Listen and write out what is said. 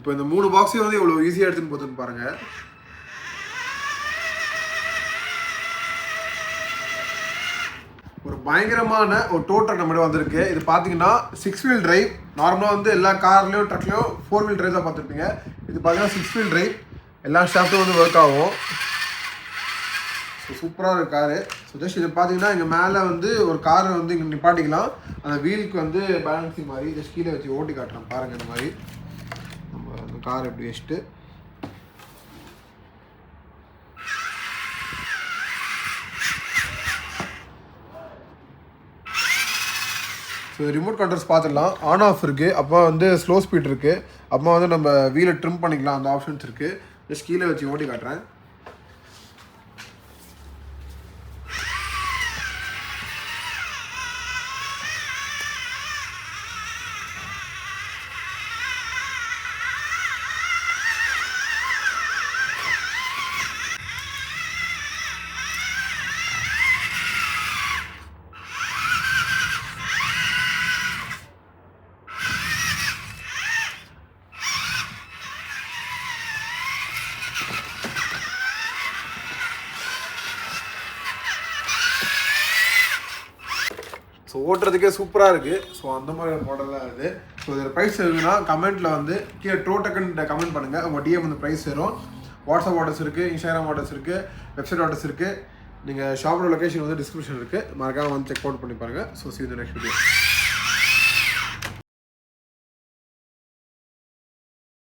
இப்போ இந்த 3 பாக்ஸையும் வந்து இவ்வளோ ஈஸியாக எடுத்துன்னு போகுதுன்னு பாருங்கள். ஒரு பயங்கரமான ஒரு டோ ட்ரக் நம்மகிட்ட வந்திருக்கு. இது பார்த்தீங்கன்னா 6 வீல் டிரைவ். நார்மலாக வந்து எல்லா கார்லேயும் ட்ரக்லேயும் 4 வீல் டிரைவ் தான் பார்த்துருப்பீங்க. இது பார்த்தீங்கன்னா 6 வீல் டிரைவ். எல்லா ஷாஃப்ட்டும் வந்து ஒர்க் ஆகும். ஸோ சூப்பராக இருக்குது காரு. ஸோ ஜஸ்ட் இது பார்த்தீங்கன்னா இங்கே மேலே வந்து ஒரு காரை வந்து இங்கே நிப்பாட்டிக்கலாம். அந்த வீலுக்கு வந்து பேலன்சிங் மாதிரி ஜஸ்ட் கீழே வச்சு ஓட்டி காட்டுறேன் பாருங்கள். இந்த மாதிரி நம்ம அந்த கார் எப்படி வச்சுட்டு ஸோ ரிமோட் கண்ட்ரோல்ஸ் பார்த்துடலாம். ஆன் ஆஃப் இருக்குது, அப்போ வந்து ஸ்லோ ஸ்பீட் இருக்குது, அப்போ வந்து நம்ம வீலை ட்ரிம் பண்ணிக்கலாம். அந்த ஆப்ஷன்ஸ் இருக்குது. ஜஸ்ட் கீழே வச்சு ஓட்டி காட்டுறேன். ஸோ ஓட்டுறதுக்கே சூப்பராக இருக்குது. ஸோ அந்த மாதிரி ஒரு மாடல் தான் இருக்குது. ஸோ இதில் ப்ரைஸ் இருக்குன்னா கமெண்ட்டில் வந்து கீழே டோட்டக்குன்னு கமெண்ட் பண்ணுங்கள். உங்கள் டிஎம் வந்து ப்ரைஸ் வரும். வாட்ஸ்அப் ஆர்டர்ஸ் இருக்குது, இன்ஸ்டாகிராம் ஆர்டர்ஸ் இருக்குது, வெப்சைட் ஆர்டர்ஸ் இருக்குது. நீங்கள் ஷாப்போட லொக்கேஷன் வந்து டிஸ்கிரிப்ஷன் இருக்குது. மறக்காமல் வந்து செக் அவுட் பண்ணி பாருங்கள். So see you in the next video.